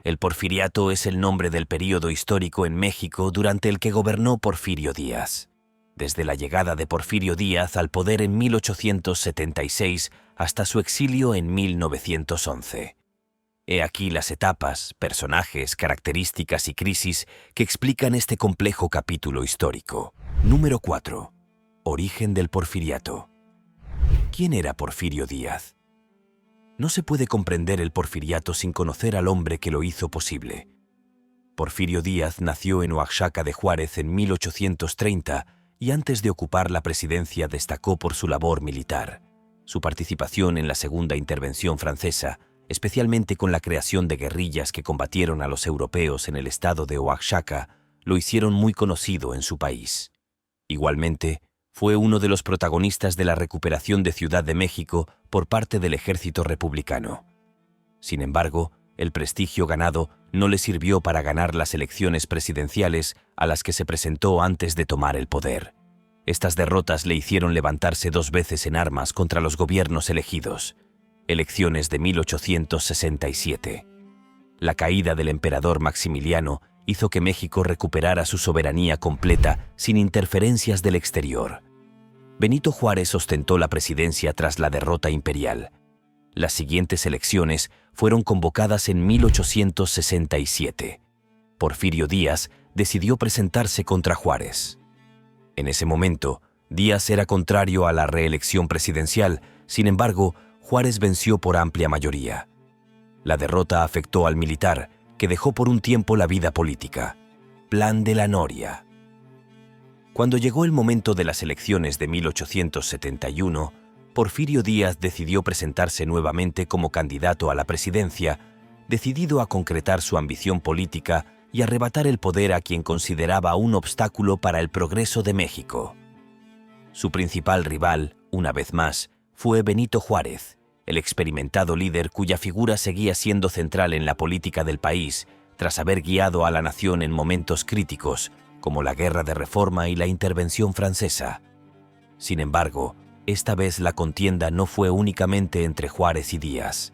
El Porfiriato es el nombre del período histórico en México durante el que gobernó Porfirio Díaz. Desde la llegada de Porfirio Díaz al poder en 1876 hasta su exilio en 1911. He aquí las etapas, personajes, características y crisis que explican este complejo capítulo histórico. Número 4. Origen del Porfiriato. ¿Quién era Porfirio Díaz? No se puede comprender el Porfiriato sin conocer al hombre que lo hizo posible. Porfirio Díaz nació en Oaxaca de Juárez en 1830 y antes de ocupar la presidencia destacó por su labor militar. Su participación en la Segunda Intervención Francesa, especialmente con la creación de guerrillas que combatieron a los europeos en el estado de Oaxaca, lo hicieron muy conocido en su país. Igualmente, fue uno de los protagonistas de la recuperación de Ciudad de México por parte del ejército republicano. Sin embargo, el prestigio ganado no le sirvió para ganar las elecciones presidenciales a las que se presentó antes de tomar el poder. Estas derrotas le hicieron levantarse 2 veces en armas contra los gobiernos elegidos. Elecciones de 1867. La caída del emperador Maximiliano hizo que México recuperara su soberanía completa sin interferencias del exterior. Benito Juárez ostentó la presidencia tras la derrota imperial. Las siguientes elecciones fueron convocadas en 1867. Porfirio Díaz decidió presentarse contra Juárez. En ese momento, Díaz era contrario a la reelección presidencial, sin embargo, Juárez venció por amplia mayoría. La derrota afectó al militar, que dejó por un tiempo la vida política. Plan de la Noria. Cuando llegó el momento de las elecciones de 1871, Porfirio Díaz decidió presentarse nuevamente como candidato a la presidencia, decidido a concretar su ambición política y arrebatar el poder a quien consideraba un obstáculo para el progreso de México. Su principal rival, una vez más, fue Benito Juárez, el experimentado líder cuya figura seguía siendo central en la política del país, tras haber guiado a la nación en momentos críticos, como la Guerra de Reforma y la Intervención Francesa. Sin embargo, esta vez la contienda no fue únicamente entre Juárez y Díaz.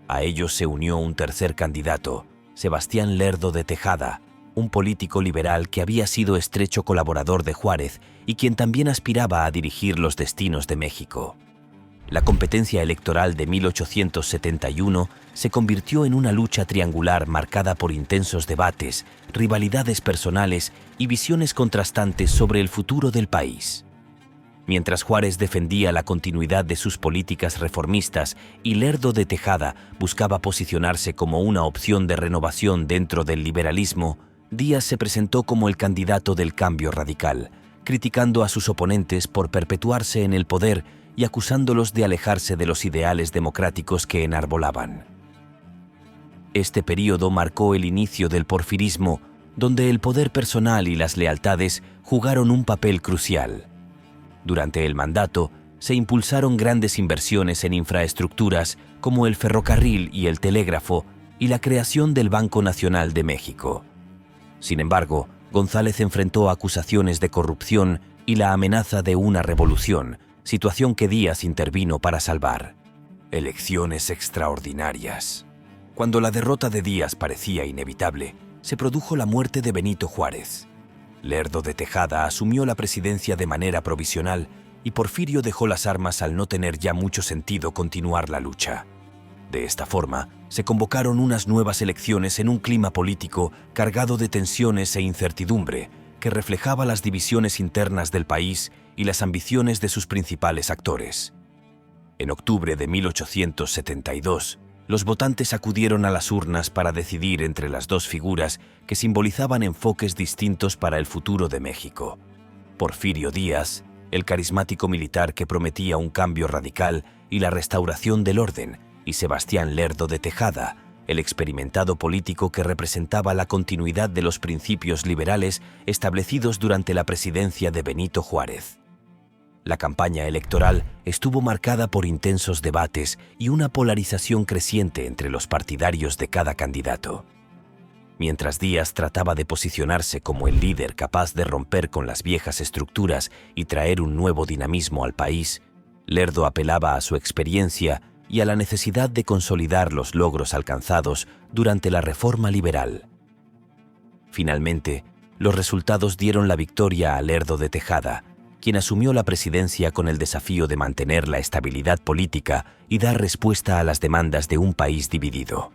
A ellos se unió un tercer candidato, Sebastián Lerdo de Tejada, un político liberal que había sido estrecho colaborador de Juárez y quien también aspiraba a dirigir los destinos de México. La competencia electoral de 1871 se convirtió en una lucha triangular marcada por intensos debates, rivalidades personales y visiones contrastantes sobre el futuro del país. Mientras Juárez defendía la continuidad de sus políticas reformistas y Lerdo de Tejada buscaba posicionarse como una opción de renovación dentro del liberalismo, Díaz se presentó como el candidato del cambio radical, criticando a sus oponentes por perpetuarse en el poder y acusándolos de alejarse de los ideales democráticos que enarbolaban. Este período marcó el inicio del porfirismo, donde el poder personal y las lealtades jugaron un papel crucial. Durante el mandato, se impulsaron grandes inversiones en infraestructuras como el ferrocarril y el telégrafo y la creación del Banco Nacional de México. Sin embargo, González enfrentó acusaciones de corrupción y la amenaza de una revolución, situación que Díaz intervino para salvar. Elecciones extraordinarias. Cuando la derrota de Díaz parecía inevitable, se produjo la muerte de Benito Juárez. Lerdo de Tejada asumió la presidencia de manera provisional y Porfirio dejó las armas al no tener ya mucho sentido continuar la lucha. De esta forma, se convocaron unas nuevas elecciones en un clima político cargado de tensiones e incertidumbre que reflejaba las divisiones internas del país y las ambiciones de sus principales actores. En octubre de 1872, los votantes acudieron a las urnas para decidir entre las dos figuras que simbolizaban enfoques distintos para el futuro de México. Porfirio Díaz, el carismático militar que prometía un cambio radical y la restauración del orden, y Sebastián Lerdo de Tejada, el experimentado político que representaba la continuidad de los principios liberales establecidos durante la presidencia de Benito Juárez. La campaña electoral estuvo marcada por intensos debates y una polarización creciente entre los partidarios de cada candidato. Mientras Díaz trataba de posicionarse como el líder capaz de romper con las viejas estructuras y traer un nuevo dinamismo al país, Lerdo apelaba a su experiencia y a la necesidad de consolidar los logros alcanzados durante la Reforma Liberal. Finalmente, los resultados dieron la victoria a Lerdo de Tejada, quien asumió la presidencia con el desafío de mantener la estabilidad política y dar respuesta a las demandas de un país dividido.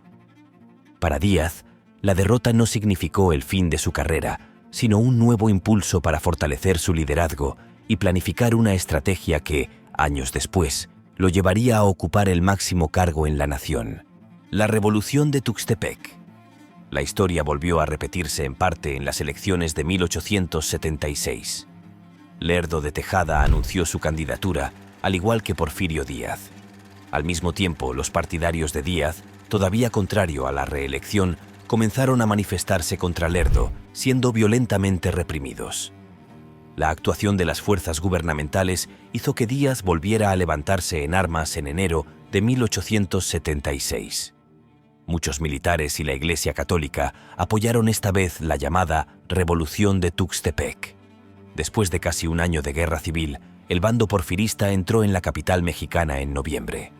Para Díaz, la derrota no significó el fin de su carrera, sino un nuevo impulso para fortalecer su liderazgo y planificar una estrategia que, años después, lo llevaría a ocupar el máximo cargo en la nación: la Revolución de Tuxtepec. La historia volvió a repetirse en parte en las elecciones de 1876. Lerdo de Tejada anunció su candidatura, al igual que Porfirio Díaz. Al mismo tiempo, los partidarios de Díaz, todavía contrario a la reelección, comenzaron a manifestarse contra Lerdo, siendo violentamente reprimidos. La actuación de las fuerzas gubernamentales hizo que Díaz volviera a levantarse en armas en enero de 1876. Muchos militares y la Iglesia Católica apoyaron esta vez la llamada Revolución de Tuxtepec. Después de casi un año de guerra civil, el bando porfirista entró en la capital mexicana en noviembre.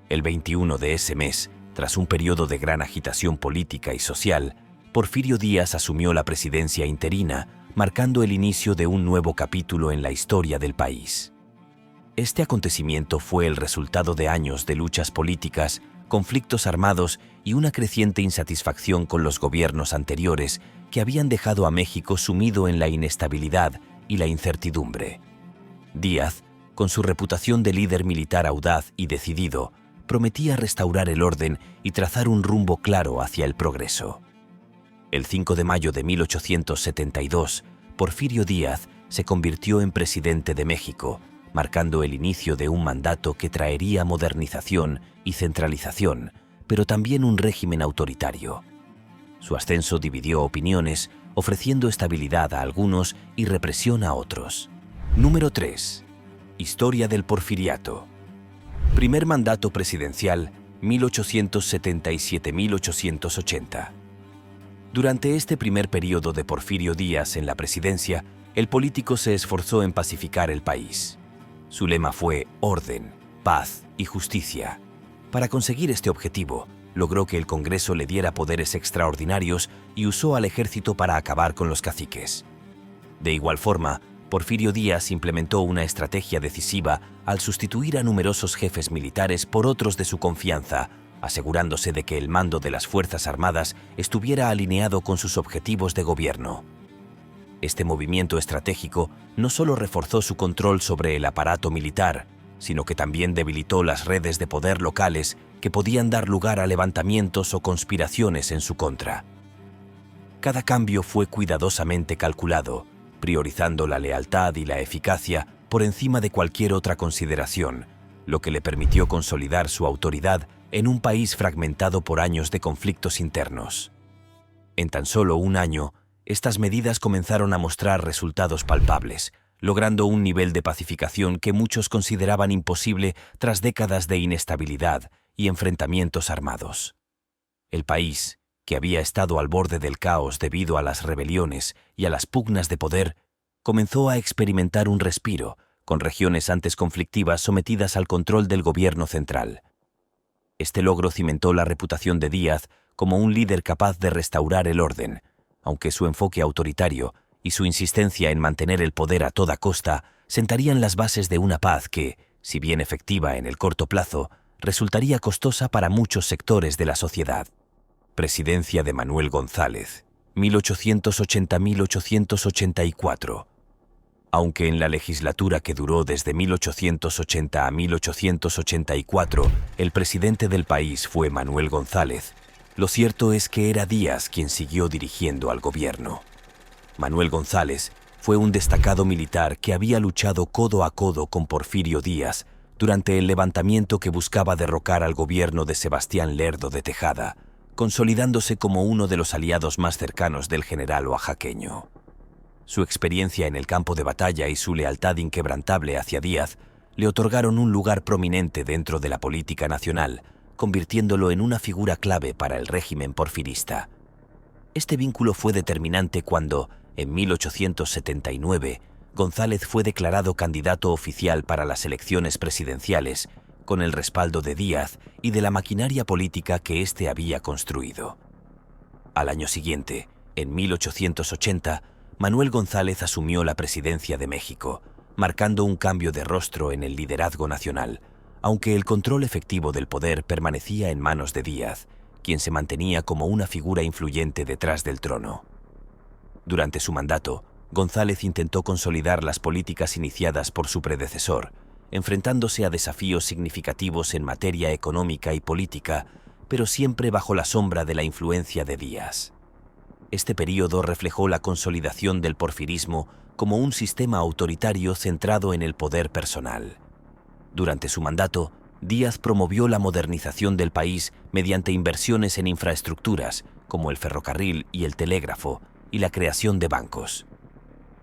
El 21 de ese mes, tras un periodo de gran agitación política y social, Porfirio Díaz asumió la presidencia interina, marcando el inicio de un nuevo capítulo en la historia del país. Este acontecimiento fue el resultado de años de luchas políticas, conflictos armados y una creciente insatisfacción con los gobiernos anteriores que habían dejado a México sumido en la inestabilidad y la incertidumbre. Díaz, con su reputación de líder militar audaz y decidido, prometía restaurar el orden y trazar un rumbo claro hacia el progreso. El 5 de mayo de 1872, Porfirio Díaz se convirtió en presidente de México, marcando el inicio de un mandato que traería modernización y centralización, pero también un régimen autoritario. Su ascenso dividió opiniones, ofreciendo estabilidad a algunos y represión a otros. Número 3. Historia del Porfiriato. Primer mandato presidencial, 1877-1880. Durante este primer periodo de Porfirio Díaz en la presidencia, el político se esforzó en pacificar el país. Su lema fue orden, paz y justicia. Para conseguir este objetivo, logró que el Congreso le diera poderes extraordinarios y usó al ejército para acabar con los caciques. De igual forma, Porfirio Díaz implementó una estrategia decisiva al sustituir a numerosos jefes militares por otros de su confianza, asegurándose de que el mando de las Fuerzas Armadas estuviera alineado con sus objetivos de gobierno. Este movimiento estratégico no solo reforzó su control sobre el aparato militar, sino que también debilitó las redes de poder locales que podían dar lugar a levantamientos o conspiraciones en su contra. Cada cambio fue cuidadosamente calculado, priorizando la lealtad y la eficacia por encima de cualquier otra consideración, lo que le permitió consolidar su autoridad en un país fragmentado por años de conflictos internos. En tan solo un año, estas medidas comenzaron a mostrar resultados palpables, logrando un nivel de pacificación que muchos consideraban imposible tras décadas de inestabilidad y enfrentamientos armados. El país, que había estado al borde del caos debido a las rebeliones y a las pugnas de poder, comenzó a experimentar un respiro, con regiones antes conflictivas sometidas al control del gobierno central. Este logro cimentó la reputación de Díaz como un líder capaz de restaurar el orden, aunque su enfoque autoritario y su insistencia en mantener el poder a toda costa sentarían las bases de una paz que, si bien efectiva en el corto plazo, resultaría costosa para muchos sectores de la sociedad. Presidencia de Manuel González, 1880-1884. Aunque en la legislatura que duró desde 1880 a 1884 el presidente del país fue Manuel González, lo cierto es que era Díaz quien siguió dirigiendo al gobierno. Manuel González fue un destacado militar que había luchado codo a codo con Porfirio Díaz durante el levantamiento que buscaba derrocar al gobierno de Sebastián Lerdo de Tejada, consolidándose como uno de los aliados más cercanos del general oaxaqueño. Su experiencia en el campo de batalla y su lealtad inquebrantable hacia Díaz le otorgaron un lugar prominente dentro de la política nacional, convirtiéndolo en una figura clave para el régimen porfirista. Este vínculo fue determinante cuando, en 1879, González fue declarado candidato oficial para las elecciones presidenciales, con el respaldo de Díaz y de la maquinaria política que éste había construido. Al año siguiente, en 1880, Manuel González asumió la presidencia de México, marcando un cambio de rostro en el liderazgo nacional, aunque el control efectivo del poder permanecía en manos de Díaz, quien se mantenía como una figura influyente detrás del trono. Durante su mandato, González intentó consolidar las políticas iniciadas por su predecesor, enfrentándose a desafíos significativos en materia económica y política, pero siempre bajo la sombra de la influencia de Díaz. Este período reflejó la consolidación del porfirismo como un sistema autoritario centrado en el poder personal. Durante su mandato, Díaz promovió la modernización del país mediante inversiones en infraestructuras, como el ferrocarril y el telégrafo, y la creación de bancos.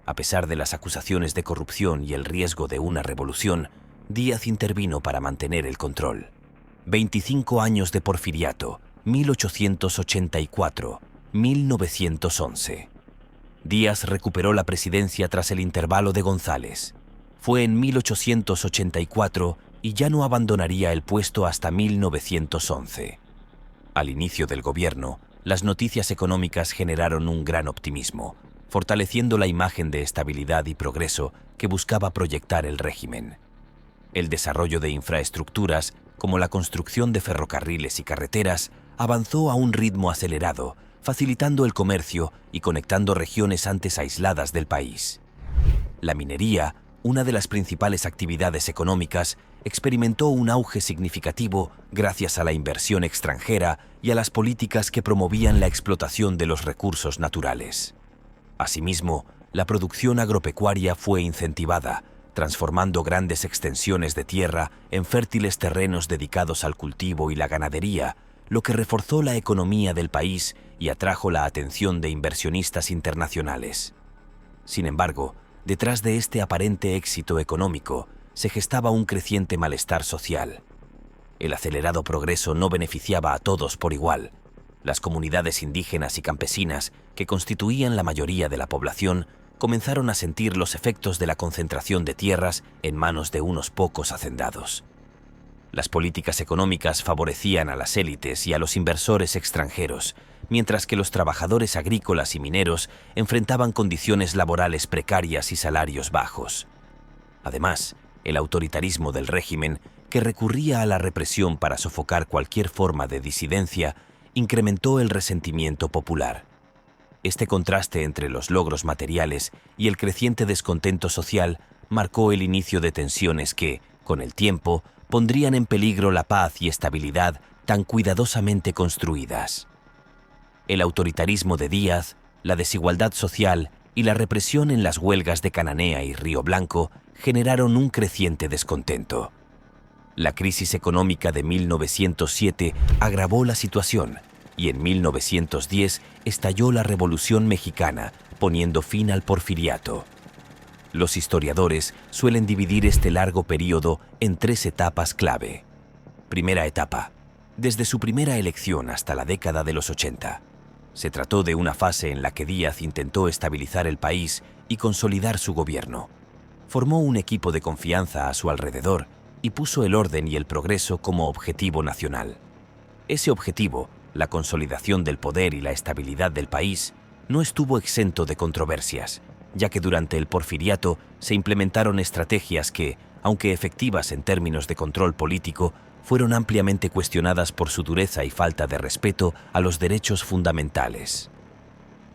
A pesar de las acusaciones de corrupción y el riesgo de una revolución, Díaz intervino para mantener el control. 25 años de porfiriato, 1884-1911. Díaz recuperó la presidencia tras el intervalo de González. Fue en 1884 y ya no abandonaría el puesto hasta 1911. Al inicio del gobierno, las noticias económicas generaron un gran optimismo, fortaleciendo la imagen de estabilidad y progreso que buscaba proyectar el régimen. El desarrollo de infraestructuras, como la construcción de ferrocarriles y carreteras, avanzó a un ritmo acelerado, facilitando el comercio y conectando regiones antes aisladas del país. La minería, una de las principales actividades económicas, experimentó un auge significativo gracias a la inversión extranjera y a las políticas que promovían la explotación de los recursos naturales. Asimismo, la producción agropecuaria fue incentivada, transformando grandes extensiones de tierra en fértiles terrenos dedicados al cultivo y la ganadería, lo que reforzó la economía del país y atrajo la atención de inversionistas internacionales. Sin embargo, detrás de este aparente éxito económico, se gestaba un creciente malestar social. El acelerado progreso no beneficiaba a todos por igual. Las comunidades indígenas y campesinas, que constituían la mayoría de la población, comenzaron a sentir los efectos de la concentración de tierras en manos de unos pocos hacendados. Las políticas económicas favorecían a las élites y a los inversores extranjeros, mientras que los trabajadores agrícolas y mineros enfrentaban condiciones laborales precarias y salarios bajos. Además, el autoritarismo del régimen, que recurría a la represión para sofocar cualquier forma de disidencia, incrementó el resentimiento popular. Este contraste entre los logros materiales y el creciente descontento social marcó el inicio de tensiones que, con el tiempo, pondrían en peligro la paz y estabilidad tan cuidadosamente construidas. El autoritarismo de Díaz, la desigualdad social y la represión en las huelgas de Cananea y Río Blanco generaron un creciente descontento. La crisis económica de 1907 agravó la situación y en 1910 estalló la Revolución Mexicana, poniendo fin al porfiriato. Los historiadores suelen dividir este largo período en 3 etapas clave. Primera etapa, desde su primera elección hasta la década de los 80. Se trató de una fase en la que Díaz intentó estabilizar el país y consolidar su gobierno. Formó un equipo de confianza a su alrededor y puso el orden y el progreso como objetivo nacional. Ese objetivo, la consolidación del poder y la estabilidad del país, no estuvo exento de controversias, ya que durante el porfiriato se implementaron estrategias que, aunque efectivas en términos de control político, fueron ampliamente cuestionadas por su dureza y falta de respeto a los derechos fundamentales.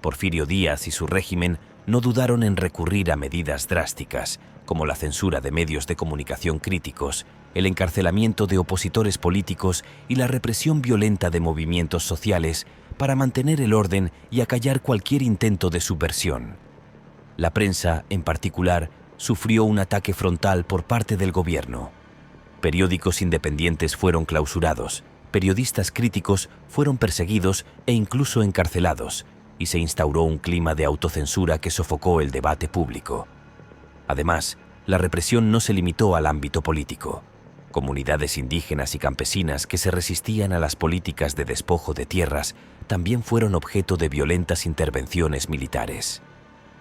Porfirio Díaz y su régimen no dudaron en recurrir a medidas drásticas, como la censura de medios de comunicación críticos, el encarcelamiento de opositores políticos y la represión violenta de movimientos sociales para mantener el orden y acallar cualquier intento de subversión. La prensa, en particular, sufrió un ataque frontal por parte del gobierno. Periódicos independientes fueron clausurados, periodistas críticos fueron perseguidos e incluso encarcelados, y se instauró un clima de autocensura que sofocó el debate público. Además, la represión no se limitó al ámbito político. Comunidades indígenas y campesinas que se resistían a las políticas de despojo de tierras también fueron objeto de violentas intervenciones militares.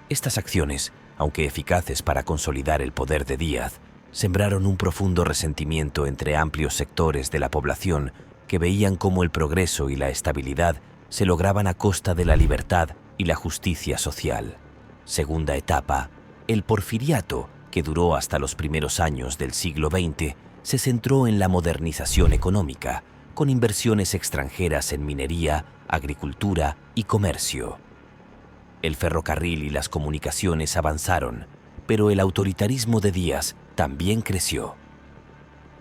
Estas acciones, aunque eficaces para consolidar el poder de Díaz, sembraron un profundo resentimiento entre amplios sectores de la población que veían cómo el progreso y la estabilidad se lograban a costa de la libertad y la justicia social. Segunda etapa, el Porfiriato, que duró hasta los primeros años del siglo XX, se centró en la modernización económica, con inversiones extranjeras en minería, agricultura y comercio. El ferrocarril y las comunicaciones avanzaron, pero el autoritarismo de Díaz también creció.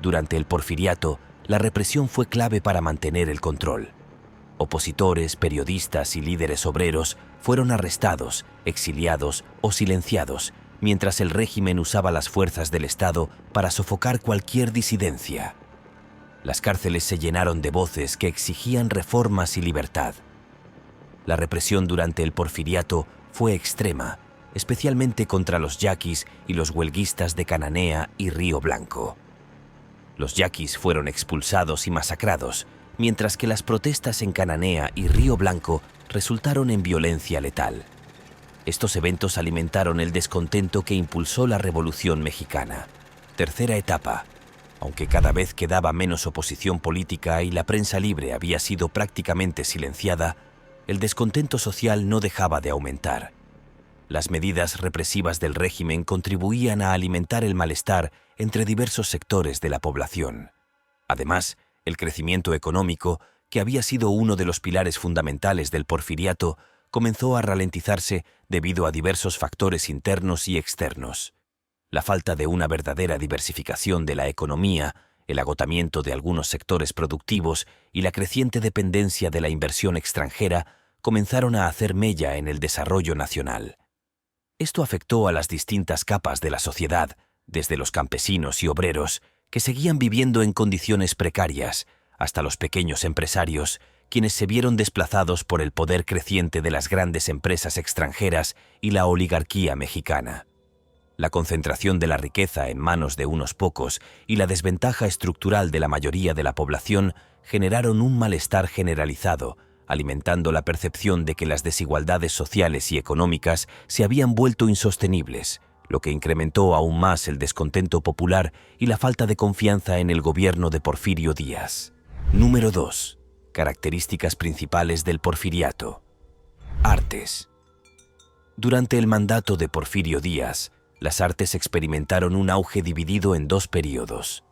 Durante el Porfiriato, la represión fue clave para mantener el control. Opositores, periodistas y líderes obreros fueron arrestados, exiliados o silenciados, mientras el régimen usaba las fuerzas del Estado para sofocar cualquier disidencia. Las cárceles se llenaron de voces que exigían reformas y libertad. La represión durante el Porfiriato fue extrema, especialmente contra los yaquis y los huelguistas de Cananea y Río Blanco. Los yaquis fueron expulsados y masacrados, mientras que las protestas en Cananea y Río Blanco resultaron en violencia letal. Estos eventos alimentaron el descontento que impulsó la Revolución Mexicana. Tercera etapa. Aunque cada vez quedaba menos oposición política y la prensa libre había sido prácticamente silenciada, el descontento social no dejaba de aumentar. Las medidas represivas del régimen contribuían a alimentar el malestar entre diversos sectores de la población. Además, el crecimiento económico, que había sido uno de los pilares fundamentales del Porfiriato, comenzó a ralentizarse debido a diversos factores internos y externos. La falta de una verdadera diversificación de la economía, el agotamiento de algunos sectores productivos y la creciente dependencia de la inversión extranjera comenzaron a hacer mella en el desarrollo nacional. Esto afectó a las distintas capas de la sociedad, desde los campesinos y obreros, que seguían viviendo en condiciones precarias, hasta los pequeños empresarios, quienes se vieron desplazados por el poder creciente de las grandes empresas extranjeras y la oligarquía mexicana. La concentración de la riqueza en manos de unos pocos y la desventaja estructural de la mayoría de la población generaron un malestar generalizado, alimentando la percepción de que las desigualdades sociales y económicas se habían vuelto insostenibles, lo que incrementó aún más el descontento popular y la falta de confianza en el gobierno de Porfirio Díaz. Número 2. Características principales del Porfiriato. Artes. Durante el mandato de Porfirio Díaz, las artes experimentaron un auge dividido en dos períodos.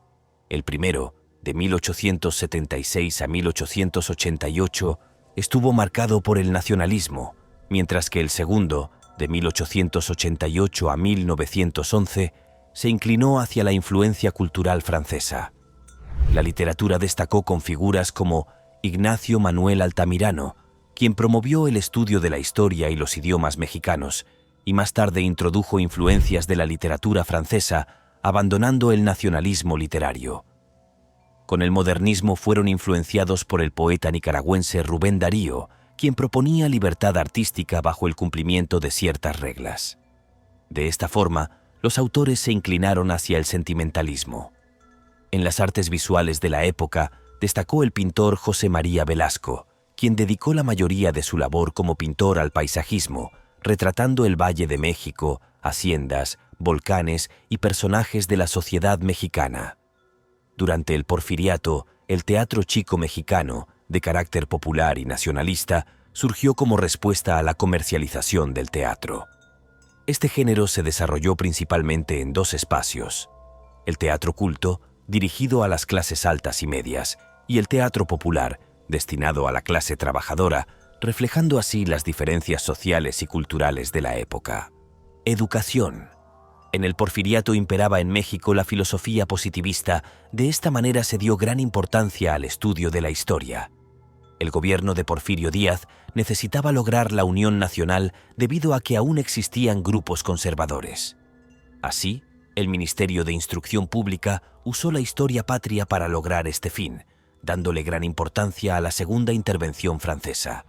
El primero, de 1876 a 1888, estuvo marcado por el nacionalismo, mientras que el segundo, de 1888 a 1911, se inclinó hacia la influencia cultural francesa. La literatura destacó con figuras como Ignacio Manuel Altamirano, quien promovió el estudio de la historia y los idiomas mexicanos, y más tarde introdujo influencias de la literatura francesa, abandonando el nacionalismo literario. Con el modernismo fueron influenciados por el poeta nicaragüense Rubén Darío, quien proponía libertad artística bajo el cumplimiento de ciertas reglas. De esta forma, los autores se inclinaron hacia el sentimentalismo. En las artes visuales de la época, destacó el pintor José María Velasco, quien dedicó la mayoría de su labor como pintor al paisajismo, retratando el Valle de México, haciendas, volcanes y personajes de la sociedad mexicana. Durante el Porfiriato, el teatro chico mexicano, de carácter popular y nacionalista, surgió como respuesta a la comercialización del teatro. Este género se desarrolló principalmente en dos espacios: el teatro culto, dirigido a las clases altas y medias, y el teatro popular, destinado a la clase trabajadora, reflejando así las diferencias sociales y culturales de la época. Educación. En el Porfiriato imperaba en México la filosofía positivista. De esta manera se dio gran importancia al estudio de la historia. El gobierno de Porfirio Díaz necesitaba lograr la unión nacional debido a que aún existían grupos conservadores. Así, el Ministerio de Instrucción Pública usó la historia patria para lograr este fin, dándole gran importancia a la segunda intervención francesa.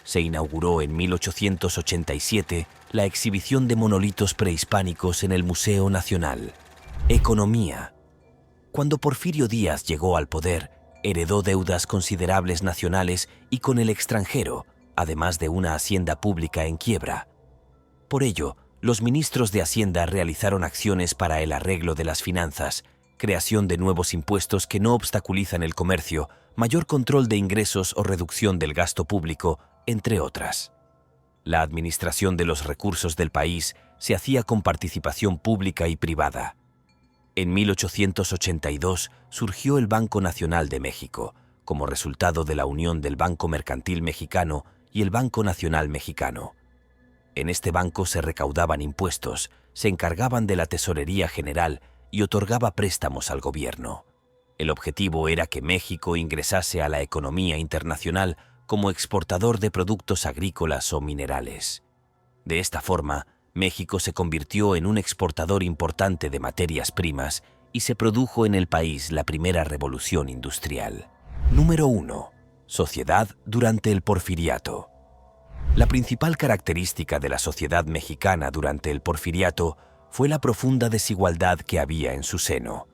Se inauguró en 1887 la exhibición de monolitos prehispánicos en el Museo Nacional. Economía. Cuando Porfirio Díaz llegó al poder, heredó deudas considerables nacionales y con el extranjero, además de una hacienda pública en quiebra. Por ello, Los ministros de Hacienda realizaron acciones para el arreglo de las finanzas, creación de nuevos impuestos que no obstaculizan el comercio, mayor control de ingresos o reducción del gasto público, entre otras. La administración de los recursos del país se hacía con participación pública y privada. En 1882 surgió el Banco Nacional de México, como resultado de la unión del Banco Mercantil Mexicano y el Banco Nacional Mexicano. En este banco se recaudaban impuestos, se encargaban de la tesorería general y otorgaba préstamos al gobierno. El objetivo era que México ingresase a la economía internacional como exportador de productos agrícolas o minerales. De esta forma, México se convirtió en un exportador importante de materias primas y se produjo en el país la primera revolución industrial. Número 1. Sociedad durante el Porfiriato. La principal característica de la sociedad mexicana durante el Porfiriato fue la profunda desigualdad que había en su seno.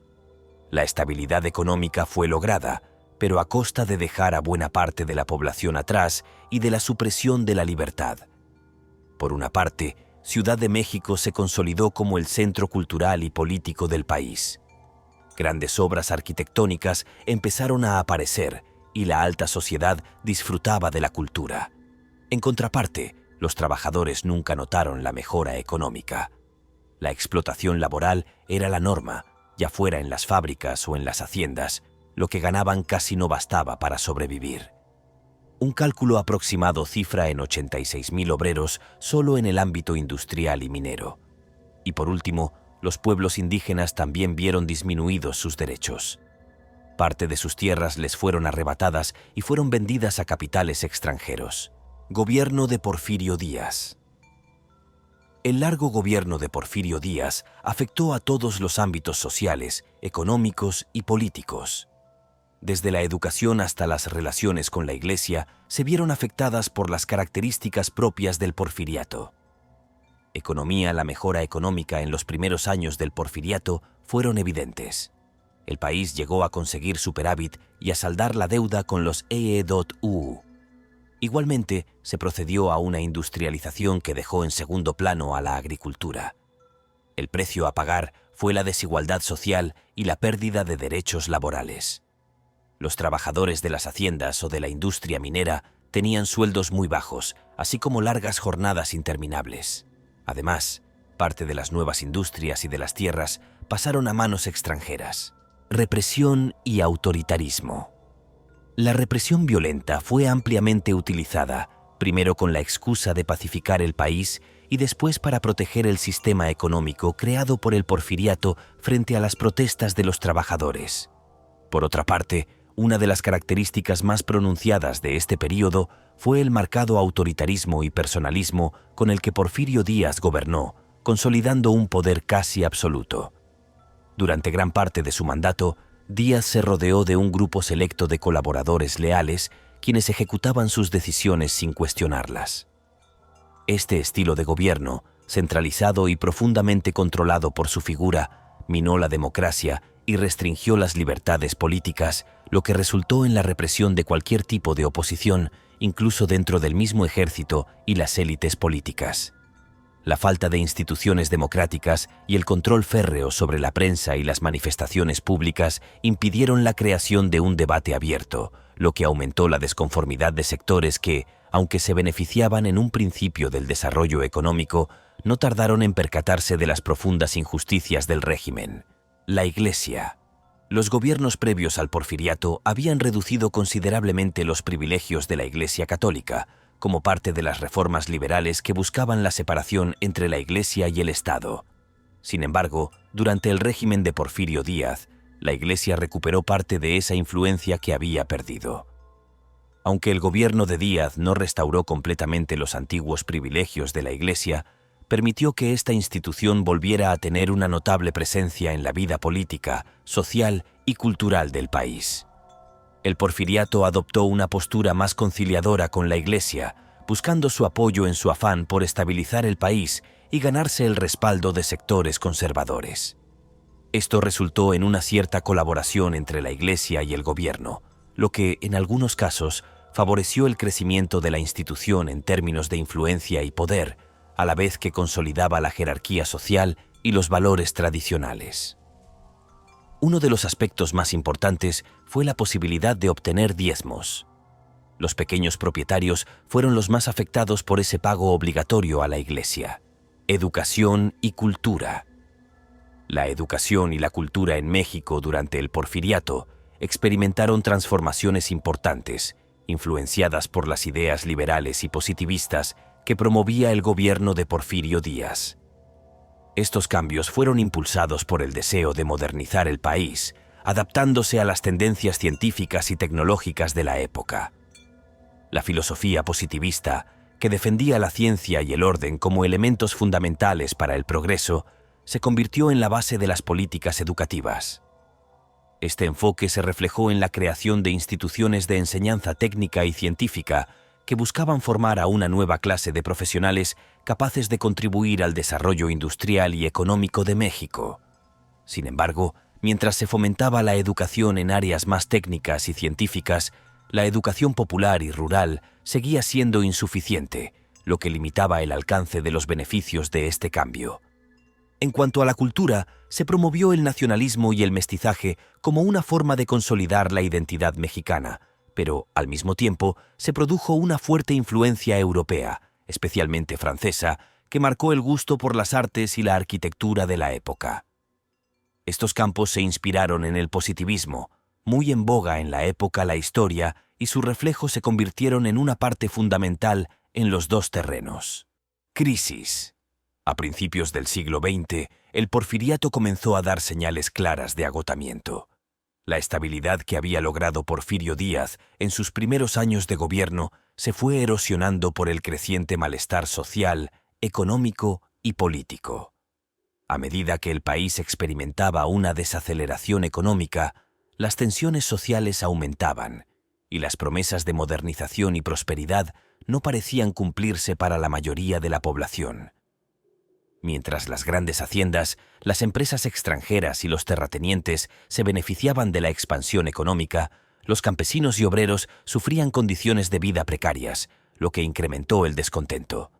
La estabilidad económica fue lograda, pero a costa de dejar a buena parte de la población atrás y de la supresión de la libertad. Por una parte, Ciudad de México se consolidó como el centro cultural y político del país. Grandes obras arquitectónicas empezaron a aparecer y la alta sociedad disfrutaba de la cultura. En contraparte, los trabajadores nunca notaron la mejora económica. La explotación laboral era la norma, ya fuera en las fábricas o en las haciendas. Lo que ganaban casi no bastaba para sobrevivir. Un cálculo aproximado cifra en 86.000 obreros solo en el ámbito industrial y minero. Y por último, los pueblos indígenas también vieron disminuidos sus derechos. Parte de sus tierras les fueron arrebatadas y fueron vendidas a capitales extranjeros. Gobierno de Porfirio Díaz. El largo gobierno de Porfirio Díaz afectó a todos los ámbitos sociales, económicos y políticos. Desde la educación hasta las relaciones con la Iglesia se vieron afectadas por las características propias del Porfiriato. La mejora económica en los primeros años del Porfiriato fueron evidentes. El país llegó a conseguir superávit y a saldar la deuda con los EE.U. Igualmente, se procedió a una industrialización que dejó en segundo plano a la agricultura. El precio a pagar fue la desigualdad social y la pérdida de derechos laborales. Los trabajadores de las haciendas o de la industria minera tenían sueldos muy bajos, así como largas jornadas interminables. Además, parte de las nuevas industrias y de las tierras pasaron a manos extranjeras. Represión y autoritarismo. La represión violenta fue ampliamente utilizada, primero con la excusa de pacificar el país y después para proteger el sistema económico creado por el Porfiriato frente a las protestas de los trabajadores. Por otra parte, una de las características más pronunciadas de este período fue el marcado autoritarismo y personalismo con el que Porfirio Díaz gobernó, consolidando un poder casi absoluto. Durante gran parte de su mandato, Díaz se rodeó de un grupo selecto de colaboradores leales, quienes ejecutaban sus decisiones sin cuestionarlas. Este estilo de gobierno, centralizado y profundamente controlado por su figura, minó la democracia y restringió las libertades políticas, lo que resultó en la represión de cualquier tipo de oposición, incluso dentro del mismo ejército y las élites políticas. La falta de instituciones democráticas y el control férreo sobre la prensa y las manifestaciones públicas impidieron la creación de un debate abierto, lo que aumentó la desconformidad de sectores que, aunque se beneficiaban en un principio del desarrollo económico, no tardaron en percatarse de las profundas injusticias del régimen. La Iglesia. Los gobiernos previos al Porfiriato habían reducido considerablemente los privilegios de la Iglesia católica, como parte de las reformas liberales que buscaban la separación entre la Iglesia y el Estado. Sin embargo, durante el régimen de Porfirio Díaz, la Iglesia recuperó parte de esa influencia que había perdido. Aunque el gobierno de Díaz no restauró completamente los antiguos privilegios de la Iglesia, permitió que esta institución volviera a tener una notable presencia en la vida política, social y cultural del país. El Porfiriato adoptó una postura más conciliadora con la Iglesia, buscando su apoyo en su afán por estabilizar el país y ganarse el respaldo de sectores conservadores. Esto resultó en una cierta colaboración entre la Iglesia y el gobierno, lo que, en algunos casos, favoreció el crecimiento de la institución en términos de influencia y poder, a la vez que consolidaba la jerarquía social y los valores tradicionales. Uno de los aspectos más importantes fue la posibilidad de obtener diezmos. Los pequeños propietarios fueron los más afectados por ese pago obligatorio a la Iglesia. Educación y cultura. La educación y la cultura en México durante el Porfiriato experimentaron transformaciones importantes, influenciadas por las ideas liberales y positivistas que promovía el gobierno de Porfirio Díaz. Estos cambios fueron impulsados por el deseo de modernizar el país, adaptándose a las tendencias científicas y tecnológicas de la época. La filosofía positivista, que defendía la ciencia y el orden como elementos fundamentales para el progreso, se convirtió en la base de las políticas educativas. Este enfoque se reflejó en la creación de instituciones de enseñanza técnica y científica que buscaban formar a una nueva clase de profesionales capaces de contribuir al desarrollo industrial y económico de México. Sin embargo, mientras se fomentaba la educación en áreas más técnicas y científicas, la educación popular y rural seguía siendo insuficiente, lo que limitaba el alcance de los beneficios de este cambio. En cuanto a la cultura, se promovió el nacionalismo y el mestizaje como una forma de consolidar la identidad mexicana, pero, al mismo tiempo, se produjo una fuerte influencia europea, especialmente francesa, que marcó el gusto por las artes y la arquitectura de la época. Estos campos se inspiraron en el positivismo, muy en boga en la época la historia, y sus reflejos se convirtieron en una parte fundamental en los dos terrenos. Crisis. A principios del siglo XX, el porfiriato comenzó a dar señales claras de agotamiento. La estabilidad que había logrado Porfirio Díaz en sus primeros años de gobierno se fue erosionando por el creciente malestar social, económico y político. A medida que el país experimentaba una desaceleración económica, las tensiones sociales aumentaban y las promesas de modernización y prosperidad no parecían cumplirse para la mayoría de la población. Mientras las grandes haciendas, las empresas extranjeras y los terratenientes se beneficiaban de la expansión económica, los campesinos y obreros sufrían condiciones de vida precarias, lo que incrementó el descontento.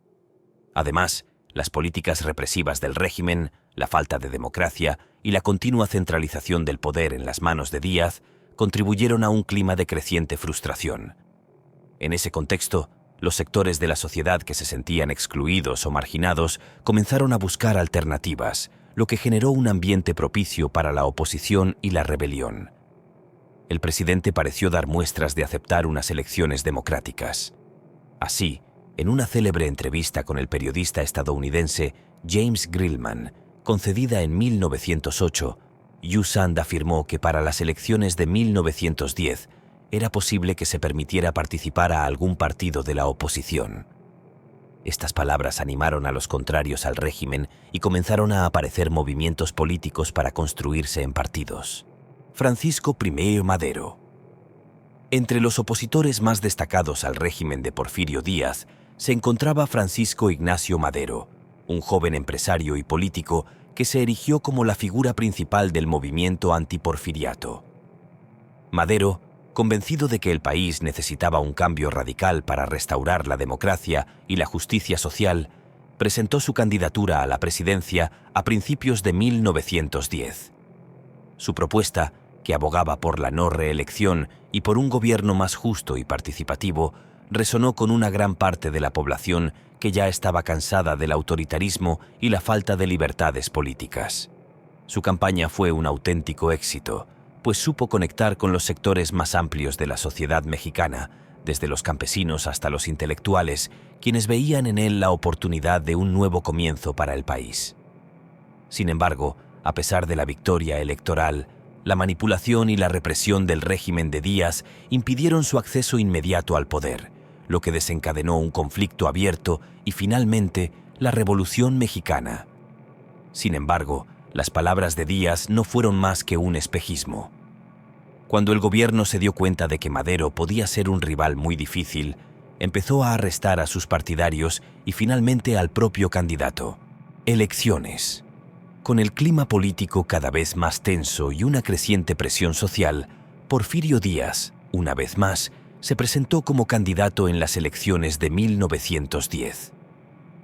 Además, las políticas represivas del régimen, la falta de democracia y la continua centralización del poder en las manos de Díaz contribuyeron a un clima de creciente frustración. En ese contexto, los sectores de la sociedad que se sentían excluidos o marginados comenzaron a buscar alternativas, lo que generó un ambiente propicio para la oposición y la rebelión. El presidente pareció dar muestras de aceptar unas elecciones democráticas. Así, en una célebre entrevista con el periodista estadounidense James Grillman, concedida en 1908, Yu Sand afirmó que para las elecciones de 1910 era posible que se permitiera participar a algún partido de la oposición. Estas palabras animaron a los contrarios al régimen y comenzaron a aparecer movimientos políticos para construirse en partidos. Francisco I. Madero. Entre los opositores más destacados al régimen de Porfirio Díaz se encontraba Francisco Ignacio Madero, un joven empresario y político que se erigió como la figura principal del movimiento antiporfiriato. Madero, convencido de que el país necesitaba un cambio radical para restaurar la democracia y la justicia social, presentó su candidatura a la presidencia a principios de 1910. Su propuesta, que abogaba por la no reelección y por un gobierno más justo y participativo, resonó con una gran parte de la población que ya estaba cansada del autoritarismo y la falta de libertades políticas. Su campaña fue un auténtico éxito, pues supo conectar con los sectores más amplios de la sociedad mexicana, desde los campesinos hasta los intelectuales, quienes veían en él la oportunidad de un nuevo comienzo para el país. Sin embargo, a pesar de la victoria electoral, la manipulación y la represión del régimen de Díaz impidieron su acceso inmediato al poder, lo que desencadenó un conflicto abierto y, finalmente, la Revolución Mexicana. Sin embargo, las palabras de Díaz no fueron más que un espejismo. Cuando el gobierno se dio cuenta de que Madero podía ser un rival muy difícil, empezó a arrestar a sus partidarios y finalmente al propio candidato. Elecciones. Con el clima político cada vez más tenso y una creciente presión social, Porfirio Díaz, una vez más, se presentó como candidato en las elecciones de 1910.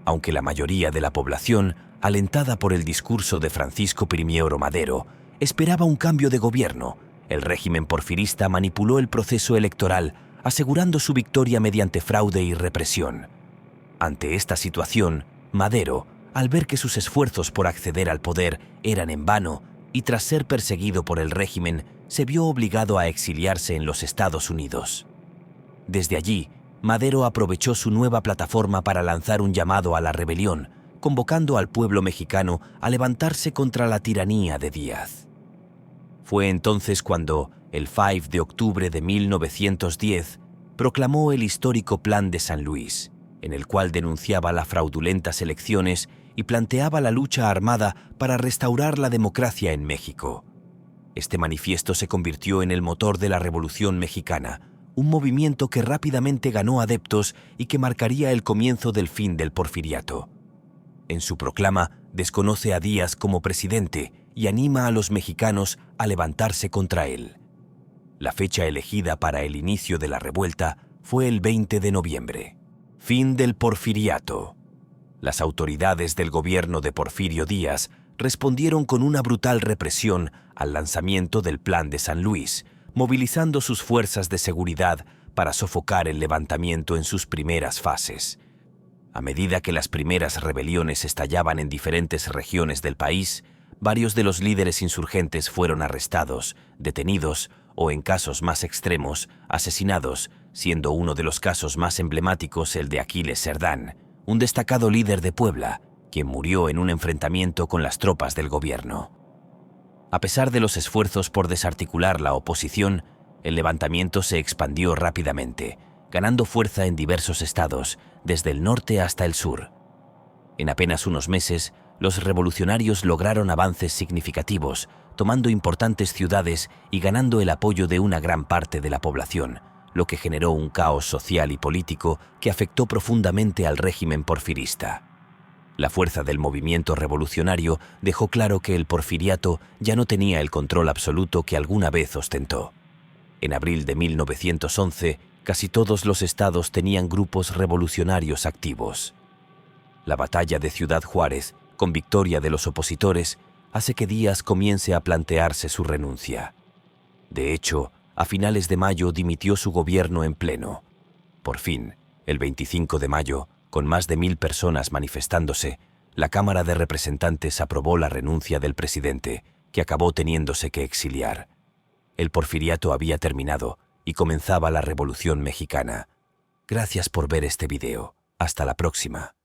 Aunque la mayoría de la población, alentada por el discurso de Francisco I. Madero, esperaba un cambio de gobierno, el régimen porfirista manipuló el proceso electoral, asegurando su victoria mediante fraude y represión. Ante esta situación, Madero, al ver que sus esfuerzos por acceder al poder eran en vano y tras ser perseguido por el régimen, se vio obligado a exiliarse en los Estados Unidos. Desde allí, Madero aprovechó su nueva plataforma para lanzar un llamado a la rebelión, convocando al pueblo mexicano a levantarse contra la tiranía de Díaz. Fue entonces cuando, el 5 de octubre de 1910, proclamó el histórico Plan de San Luis, en el cual denunciaba las fraudulentas elecciones y planteaba la lucha armada para restaurar la democracia en México. Este manifiesto se convirtió en el motor de la Revolución Mexicana, un movimiento que rápidamente ganó adeptos y que marcaría el comienzo del fin del porfiriato. En su proclama, desconoce a Díaz como presidente y anima a los mexicanos a levantarse contra él. La fecha elegida para el inicio de la revuelta fue el 20 de noviembre. Fin del porfiriato. Las autoridades del gobierno de Porfirio Díaz respondieron con una brutal represión al lanzamiento del Plan de San Luis, movilizando sus fuerzas de seguridad para sofocar el levantamiento en sus primeras fases. A medida que las primeras rebeliones estallaban en diferentes regiones del país, varios de los líderes insurgentes fueron arrestados, detenidos o, en casos más extremos, asesinados, siendo uno de los casos más emblemáticos el de Aquiles Cerdán, un destacado líder de Puebla, quien murió en un enfrentamiento con las tropas del gobierno. A pesar de los esfuerzos por desarticular la oposición, el levantamiento se expandió rápidamente, ganando fuerza en diversos estados, desde el norte hasta el sur. En apenas unos meses, los revolucionarios lograron avances significativos, tomando importantes ciudades y ganando el apoyo de una gran parte de la población, lo que generó un caos social y político que afectó profundamente al régimen porfirista. La fuerza del movimiento revolucionario dejó claro que el porfiriato ya no tenía el control absoluto que alguna vez ostentó. En abril de 1911, casi todos los estados tenían grupos revolucionarios activos. La batalla de Ciudad Juárez, con victoria de los opositores, hace que Díaz comience a plantearse su renuncia. De hecho, a finales de mayo dimitió su gobierno en pleno. Por fin, el 25 de mayo, con más de 1000 personas manifestándose, la Cámara de Representantes aprobó la renuncia del presidente, que acabó teniéndose que exiliar. El porfiriato había terminado y comenzaba la Revolución Mexicana. Gracias por ver este video. Hasta la próxima.